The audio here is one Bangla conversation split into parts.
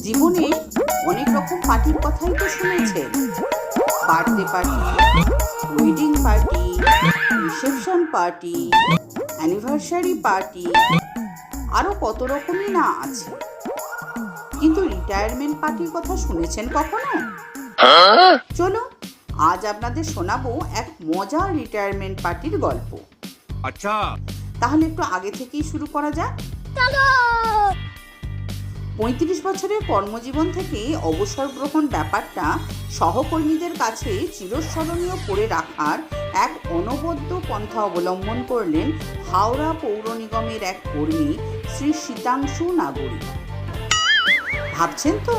জীবনে অনেক রকম পার্টির কথাই তো শুনেছেন। Birthday party, wedding party, reception party, anniversary party, আরো কত রকমই না আছে। কিন্তু রিটায়ারমেন্ট পার্টির কথা শুনেছেন কখনো? চলো আজ আপনাদের শোনাবো এক মজার রিটায়ারমেন্ট পার্টির গল্প। আচ্ছা, তাহলে একটু আগে থেকেই শুরু করা যাক। 35 বছরের কর্মজীবন থেকে অবসর গ্রহণ ব্যাপারটা সহকর্মীদের কাছে চিরস্মরণীয় করে রাখার এক অনবদ্য পন্থা অবলম্বন করলেন হাওড়া পৌর নিগমের এক কর্মী শ্রী শীতাংশু নাগরী। ভাবছেন তো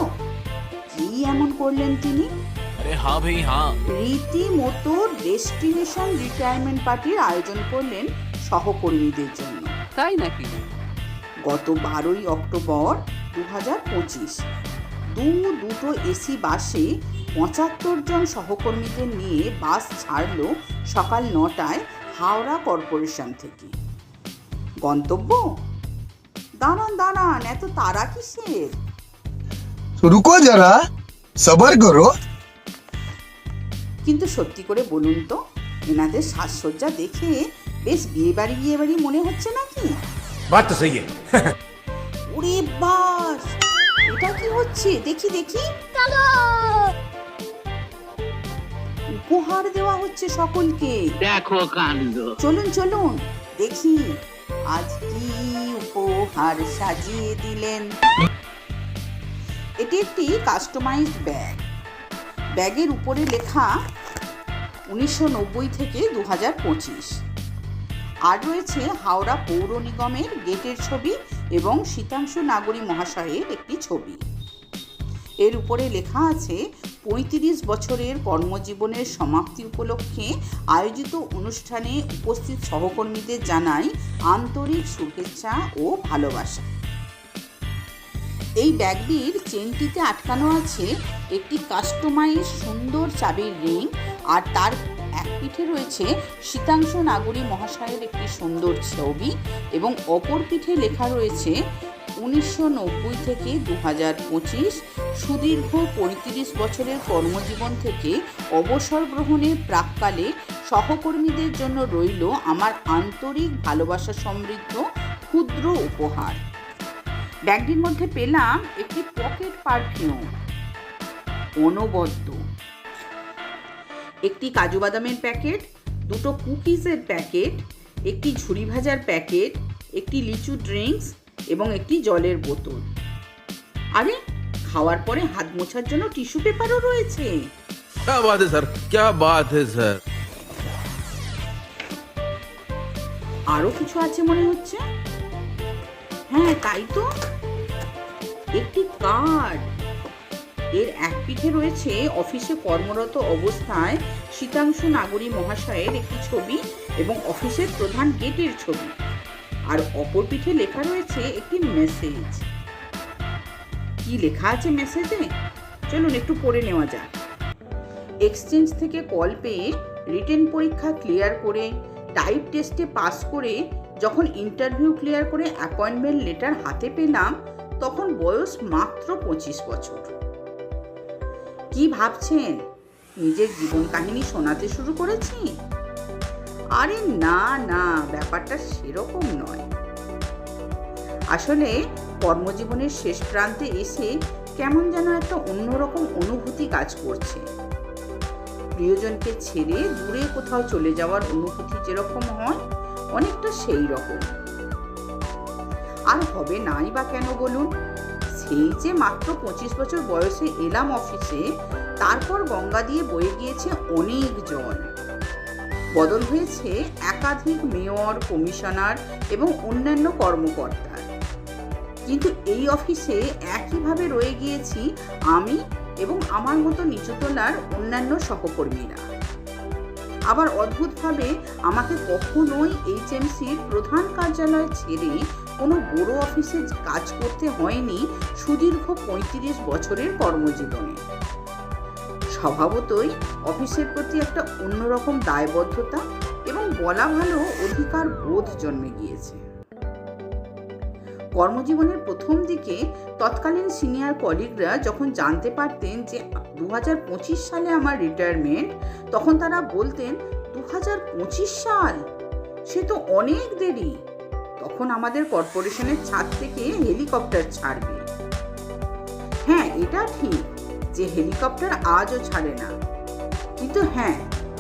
কি এমন করলেন তিনি? আরে হ্যাঁ ভাই হ্যাঁ, রীতিমতো ডেস্টিনেশন রিটায়ারমেন্ট পার্টির আয়োজন করলেন সহকর্মীদের জন্য। তাই নাকি? গত 12ই অক্টোবর 2025 দুটো এসি বাসে 75 জন সহকর্মীদের নিয়ে বাস ছাড়লো সকাল 9টায় হাওড়া কর্পোরেশন থেকে। গন্তব্য? দাঁড়ান এত তারা কিসের? रुको जरा सबर करो। কিন্তু সত্যি করে বলুন তো, এনাদের সাজসজ্জা দেখে বেশ বিয়ে বাড়ি মনে হচ্ছে নাকি? বাত তো সহি ওরে বাস, এটা কি হচ্ছে? দেখি উপহার দেওয়া হচ্ছে সকলকে। দেখো কাণ্ড। চলুন দেখি আজ কি উপহার সাজিয়ে দিলেন। এটি একটি কাস্টমাইজড ব্যাগ। ব্যাগের উপরে লেখা 1990 থেকে 2025, আর রয়েছে হাওড়া পৌর নিগমের গেটের ছবি এবং শীতাংশু নাগরী মহাশয়ের একটি ছবি। এর উপরে লেখা আছে 35 বছরের কর্মজীবনের সমাপ্তি উপলক্ষে আয়োজিত অনুষ্ঠানে উপস্থিত সহকর্মীদের জানাই আন্তরিক শুভেচ্ছা ও ভালোবাসা। এই ব্যাগটির চেনটিতে আটকানো আছে একটি কাস্টমাইজ সুন্দর চাবির রিং, আর তার এক পিঠে রয়েছে শীতাংশু নাগরী মহাশয়ের একটি সুন্দর ছবি এবং অপর পিঠে লেখা রয়েছে 1990 থেকে 2025 সুদীর্ঘ 35 বছরের কর্মজীবন থেকে অবসর গ্রহণের প্রাক্কালে সহকর্মীদের জন্য রইল আমার আন্তরিক ভালোবাসা সমৃদ্ধ ক্ষুদ্র উপহার। ব্যাগটির মধ্যে পেলাম একটি পকেট পারফিউম, অনবদ্য, একটি কাজু বাদামের প্যাকেট, দুটো কুকিজের প্যাকেট, একটি ঝুরি ভাজার প্যাকেট, একটি লিচু ড্রিঙ্কস এবং একটি জলের বোতল। আরে খাওয়ার পরে হাত মোছার জন্য টিস্যু পেপারও রয়েছে। क्या बात है सर, क्या बात है सर। আরো কিছু আছে মনে হচ্ছে। হ্যাঁ তাই তো, একটি কার্ড। এর এক পিঠে রয়েছে অফিসে কর্মরত অবস্থায় শীতাংশু নাগরী মহাশয়ের একটি ছবি এবং অফিসের প্রধান গেটের ছবি, আর অপর পিঠে লেখা রয়েছে একটি মেসেজ। কি লেখা আছে মেসেজে? চলুন একটু পড়ে নেওয়া যাক। এক্সচেঞ্জ থেকে কল পেয়ে রিটেন পরীক্ষা ক্লিয়ার করে টাইপ টেস্টে পাস করে যখন ইন্টারভিউ ক্লিয়ার করে অ্যাপয়েন্টমেন্ট লেটার হাতে পেলাম তখন বয়স মাত্র 25 বছর। কি ভাবছেন নিজের জীবন কাহিনী শোনাতে শুরু করেছি? আরে না, ব্যাপারটা সেরকম নয়। আসলে কর্মজীবনের শেষ প্রান্তে এসে কেমন যেন একটা অন্যরকম অনুভূতি কাজ করছে। প্রিয়জনকে ছেড়ে দূরে কোথাও চলে যাওয়ার অনুভূতি যেরকম হয় অনেকটা সেই রকম। আর হবে নাই বা কেন বলুন? সেই যে মাত্র 25 বছর বয়সে এলাম অফিসে, তারপর গঙ্গা দিয়ে বয়ে গিয়েছে অনেক জল। বদল হয়েছে একাধিক মেয়র, কমিশনার এবং অন্যান্য কর্মকর্তার, কিন্তু এই অফিসে একইভাবে রয়ে গিয়েছি আমি এবং আমার মতো নিচুতলার অন্যান্য সহকর্মীরা। আবার অদ্ভুতভাবে আমাকে কখনোই এইচএমসির প্রধান কার্যালয় ছেড়ে কোনো বড় অফিসে কাজ করতে হয়নি সুদীর্ঘ 35 বছরের কর্মজীবনে। স্বভাবতই অফিসের প্রতি একটা অন্যরকম দায়বদ্ধতা এবং বলা ভালো অধিকার বোধ জন্মে গিয়েছে। কর্মজীবনের প্রথম দিকে তৎকালীন সিনিয়র কলিগরা যখন জানতে পারতেন যে 2025 সালে আমার রিটায়ারমেন্ট, তখন তারা বলতেন 2025 সাল, সে তো অনেক দেরি, তখন আমাদের কর্পোরেশনের ছাদ থেকে হেলিকপ্টার ছাড়বে। হ্যাঁ, এটা ঠিক যে হেলিকপ্টার আজও ছাড়ে না, কিন্তু হ্যাঁ,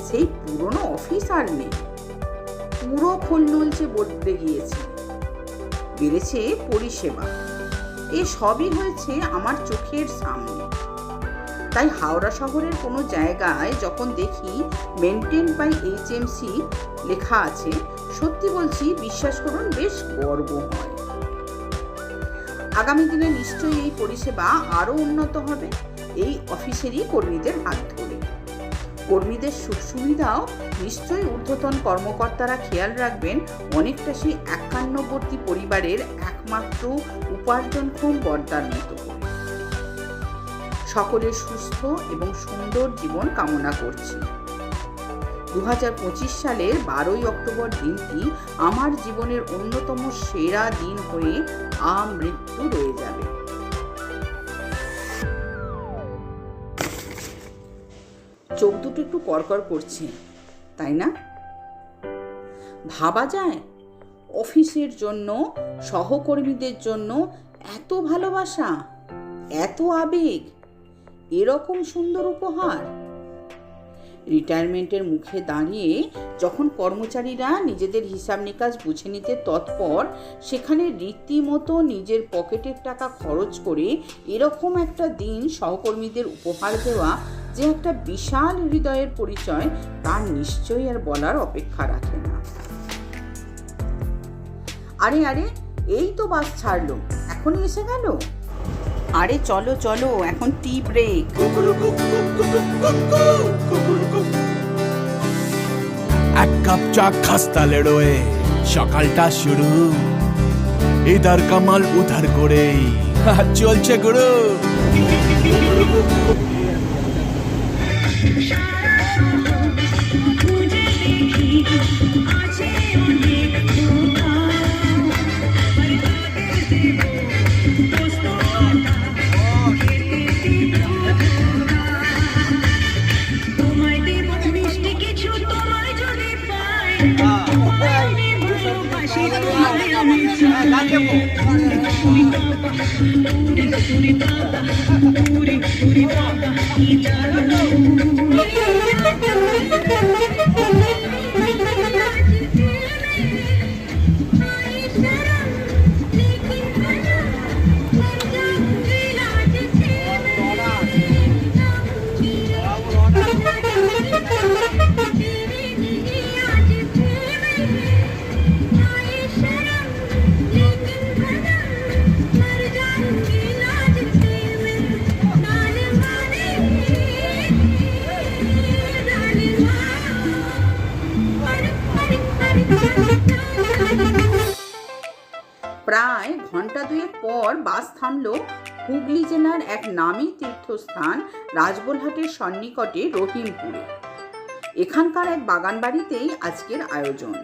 সেই পুরনো অফিস আর নেই, পুরো খোলনলচে বদলে গিয়েছে, বেড়েছে পরিষেবা। এ সবই হয়েছে আমার চোখের সামনে। তাই হাওড়া শহরের কোনো জায়গায় যখন দেখি মেনটেন বাই HMC লেখা আছে, সত্যি বলছি, বিশ্বাস করুন, বেশ গর্ব হয়। আগামী দিনে নিশ্চয়ই এই পরিষেবা আরও উন্নত হবে এই অফিসেরই কর্মীদের হাত ধরে। কর্মীদের সুখ সুবিধাও নিশ্চয়ই ঊর্ধ্বতন কর্মকর্তারা খেয়াল রাখবেন, অনেকটা সেই 51বর্তী পরিবারের একমাত্র উপার্জনক্ষম বর্দার মতো করে। সকলের সুস্থ এবং সুন্দর জীবন কামনা করছি। 2025 সালের 12ই অক্টোবর দিনটি আমার জীবনের অন্যতম সেরা দিন হয়ে আমৃত্যু রয়ে যাবে। চোখ দুটো একটু করকর করছে, তাই না? ভাবা যায় অফিসের জন্য, সহকর্মীদের জন্য এত ভালোবাসা, এত আবেগ, এরকম সুন্দর উপহার। রিটায়ারমেন্টের মুখে দাঁড়িয়ে যখন কর্মচারীরা নিজেদের হিসাব নিকাশ বুঝে নিতে তৎপর, সেখানে রীতিমতো নিজের পকেটের টাকা খরচ করে এরকম একটা দিন সহকর্মীদের উপহার দেওয়া যে একটা বিশাল হৃদয়ের পরিচয়, তার নিশ্চয়ই আর বলার অপেক্ষা রাখে না। আরে আরে, এই তো বাস ছাড়লো, এখনই এসে গেল। আরে চলো চলো, এখন টি ব্রেক। এক কাপ চা খাস্তা লেড়োয়ে সকালটা শুরু, ইধার কামাল উধার করেই চলছে গুরু। প্রায় ঘন্টা দুয়েক পর বাস থামলো হুগলি জেলার এক নামী তীর্থস্থান রাজবলহাটের সন্নিকটে রহিমপুরে। এখানকার এক বাগান বাড়িতেই আজকের আয়োজন।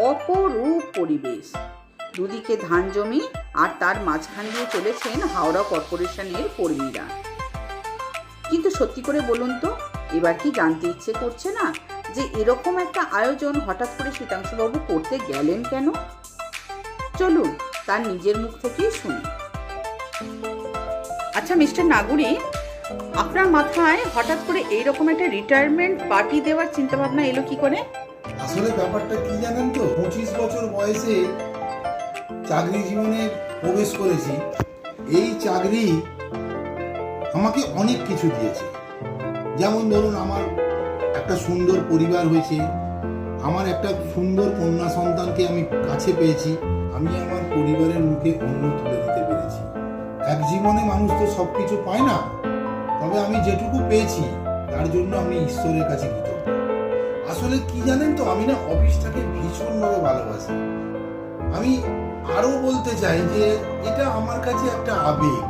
অপরূপ পরিবেশ, দুদিকে ধান জমি, আর তার মাঝখান দিয়ে চলেছেন হাওড়া কর্পোরেশনের কর্মীরা। কিন্তু সত্যি করে বলুন তো, এবার কি জানতে ইচ্ছে করছে না যে এরকম একটা আয়োজন হঠাৎ করে শীতাংশুবাবু করতে গেলেন কেন? চলুন তার নিজের মুখ থেকেই শুনি। আচ্ছা মিস্টার নাগুরি, আপনার মাথায় হঠাৎ করে এইরকম একটা রিটায়ারমেন্ট পার্টি দেওয়ার চিন্তা ভাবনা এলো কি করে? আসলে ব্যাপারটা কি জানেন তো, 25 বছর বয়সে চাকরি জীবনে প্রবেশ করেছি। এই চাকরি আমাকে অনেক কিছু দিয়েছে। যেমন ধরুন, আমার একটা সুন্দর পরিবার হয়েছে, আমার একটা সুন্দর কন্যা সন্তানকে আমি কাছে পেয়েছি, আমি আমার পরিবারের মুখে অন্ন তুলে দিতে পেরেছি। এক জীবনে মানুষ তো সব কিছু পায় না, তবে আমি যেটুকু পেয়েছি তার জন্য আমি ঈশ্বরের কাছে কৃতজ্ঞ। আসলে কি জানেন তো, আমি না অফিসটাকে ভীষণভাবে ভালোবাসি। আমি আরো বলতে চাই যে এটা আমার কাছে একটা আবেগ।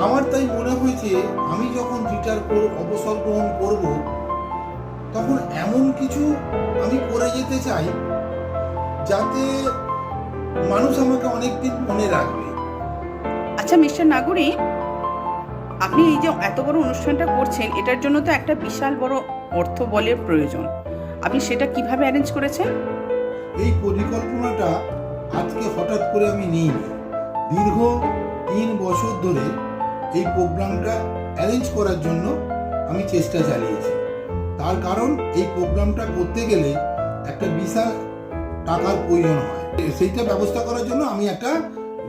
আমার তাই মনে হয়েছে আমি যখন অবসর গ্রহণ করব, তখন এমন কিছু আমি করে যেতে চাই যাতে মানুষ আমাকে অনেকদিন মনে রাখবে। আচ্ছা মিস্টার নাগরী, আপনি এই যে এত বড় অনুষ্ঠানটা করছেন, এটার জন্য তো একটা বিশাল বড় অর্থবলের প্রয়োজন। আপনি সেটা কিভাবে অ্যারেঞ্জ করেছেন? এই পরিকল্পনাটা আজকে হঠাৎ করে আমি নিইনি। দীর্ঘ 3 বছর ধরে এই প্রোগ্রামটা অ্যারেঞ্জ করার জন্য আমি চেষ্টা চালিয়েছি। তার কারণ এই প্রোগ্রামটা করতে গেলে একটা বিশাল টাকার প্রয়োজন হয়। সেইটা ব্যবস্থা করার জন্য আমি একটা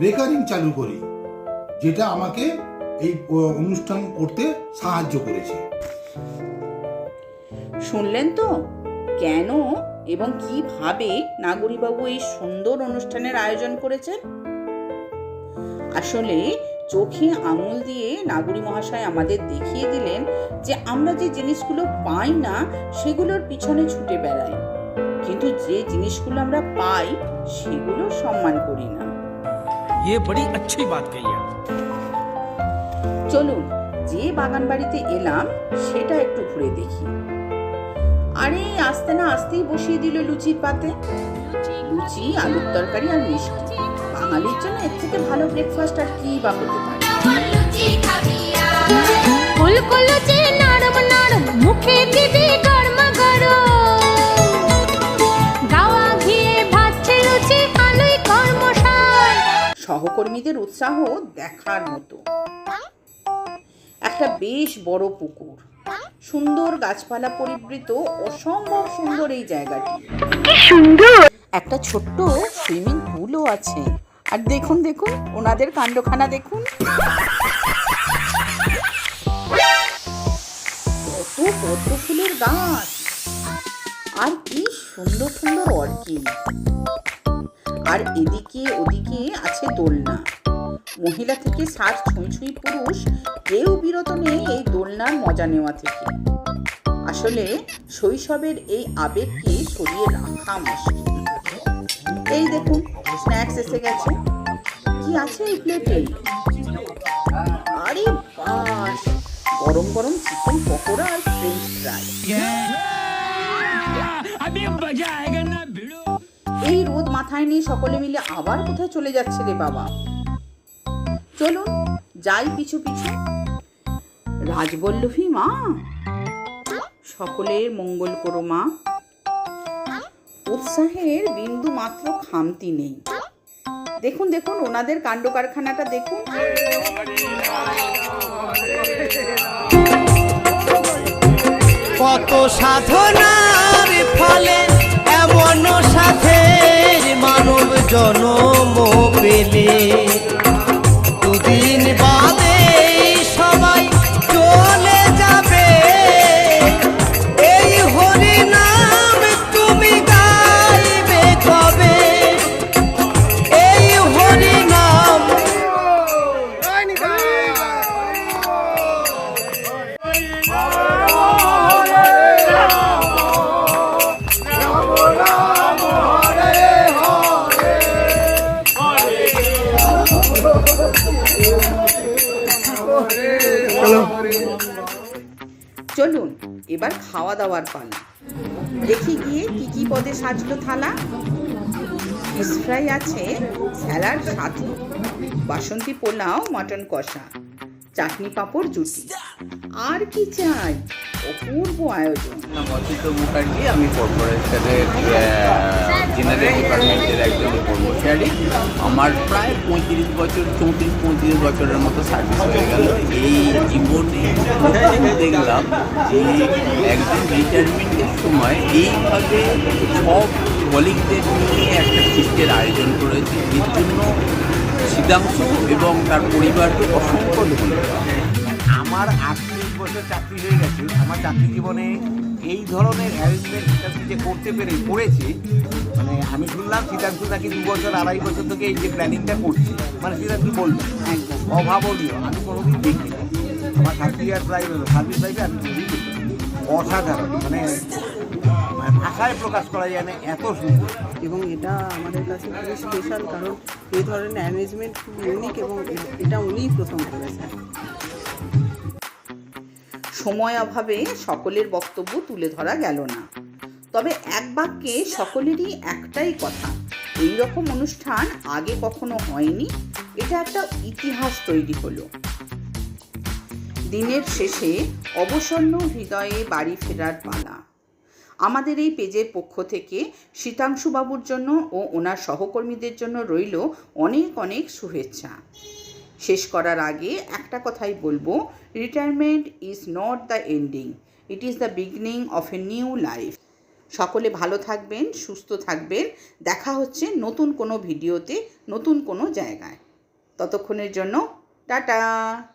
রেকারিং চালু করি, যেটা আমাকে এই অনুষ্ঠান করতে সাহায্য করেছে। শুনলেন তো কেন এবং কিভাবে নাগরীবাবু এই সুন্দর অনুষ্ঠানের আয়োজন করেছেন? আসলে চোখে আঙুল দিয়ে নাগরী মহাশয় আমাদের দেখিয়ে দিলেন যে আমরা যে জিনিসগুলো পাই না সেগুলোর পিছনে ছুটে বেড়াই, কিন্তু যে জিনিসগুলো আমরা পাই সেগুলো সম্মান করি না। ये बड़ी अच्छी बात कही है। চলুন যে বাগান বাড়িতে এলাম সেটা একটু ঘুরে দেখি। আরে আসতে না আসতেই বসিয়ে দিল লুচির পাতে। লুচি, আলুর তরকারি আর মিষ্টি। বাঙালির জন্য এর থেকে ভালো ব্রেকফাস্ট আর কি বা হতে পারে? ফুলকলুচি নরম নরম মুখে দিবি গরম গরম, গাওয়া ঘিয়ে ভাজছে লুচি আলুই কর্মশাল। সহকর্মীদের উৎসাহ দেখার মতো। একটা বেশ বড় পুকুর, সুন্দর গাছপালা পরিবৃত, অসম্ভব সুন্দর এই জায়গাটি। একটা ছোট্ট সুইমিং পুলও আছে। আর দেখুন দেখুন ওনাদের কাণ্ডখানা দেখুন, কত পদ্ম ফুলের গাছ আর কি সুন্দর সুন্দর অর্কিড। আর এদিকে ওদিকে আছে দোলনা। মহিলা থেকে 60 ছুঁই পুরুষ কেউ বিরত নেই এই দোলনার মজা নেওয়া থেকে। আসলে শৈশবের এই আবেগকে সরিয়ে রাখা মুশকিল। এই দেখুন স্ন্যাক্স এসে গেছে। কি আছে এই প্লেটে? আরে বাস, গরম গরম চিকেন পকোড়া আর ফ্রেঞ্চ ফ্রাই। এই রোদ মাথায় নিয়ে সকলে মিলে আবার কোথায় চলে যাচ্ছে রে বাবা? চলুন যাই পিছু পিছু। রাজবল্লভী মা, সকলের মঙ্গল করো মা। উৎসাহের বিন্দু মাত্র খামতি নেই। দেখুন দেখুন ওনাদের কাণ্ড কারখানাটা দেখুন। কত সাধনার ফলে এমন সাথের মানব জনম পেলে, দুদিন বাদে সবাই চলে যাবে। এই হরি নাম তুমি গাইবে কবে? এই হরি নাম চলুন এবার খাওয়া দাওয়ার পালা। দেখি গিয়ে কি কি পদে সাজলো থালা। ফিশ ফ্রাই আছে, স্যালাড সাথে, বাসন্তী পোলাও, মটন কষা, চাটনি পাঁপড় জুটি। আর কি চাই? অপূর্ব আয়োজন। অচিত মুখার্জি, আমি কর্পোরেশনের জেনারেল ডিপার্টমেন্টের একজন কর্মচারী। আমার প্রায় 34-35 বছরের মতো সার্ভিস হয়ে গেল। এই জীবনে দেখলাম যে একজন রিটায়ারমেন্টের সময় এইভাবে সব কলিগদের নিয়ে একটা ফিস্টের আয়োজন করেছে, এর জন্য সিদ্ধাংশু এবং তার পরিবারকে অসংখ্য ধন্যবাদ। আমার 38 বছর চাকরি হয়ে গেছে। আমার চাকরি জীবনে এই ধরনের অ্যারেঞ্জমেন্ট যে করতে করেছি, মানে আমি শুনলাম সিদ্ধান্ত নাকি 2 বছর 2.5 বছর থেকে এই যে প্ল্যানিংটা করছে, মানে সিদ্ধান্ত বলবো অভাবনীয়। আমি কোনোদিন দেখিনি। আমার 30 ইয়ার প্রায় সার্ভিস লাইফে আমি কোনোদিন দেখিনি। অসাধারণ, মানে ভাষায় প্রকাশ করা যায় না, এত সুন্দর। এবং এটা আমাদের কাছে খুবই স্পেশাল, কারণ এই ধরনের অ্যারেঞ্জমেন্ট খুব ইউনিক এবং এটা উনিই প্রথম করেছেন। সময় অভাবে সকলের বক্তব্য তুলে ধরা গেল না, তবে এক বাক্যে সকলেরই একটাই কথা, এই রকম অনুষ্ঠান আগে কখনো হয়নি, এটা একটা ইতিহাস তৈরি হলো। দিনের শেষে অবসন্ন হৃদয়ে বাড়ি ফেরার পালা। আমাদের এই পেজের পক্ষ থেকে শীতাংশুবাবুর জন্য ও ওনার সহকর্মীদের জন্য রইল অনেক অনেক শুভেচ্ছা। শেষ করার আগে একটা কথাই বলবো, retirement is not the ending, it is the beginning of a new life. সকলে ভালো থাকবেন, সুস্থ থাকবেন। দেখা হচ্ছে নতুন কোনো ভিডিওতে, নতুন কোনো জায়গায়। ততক্ষণের জন্য টাটা।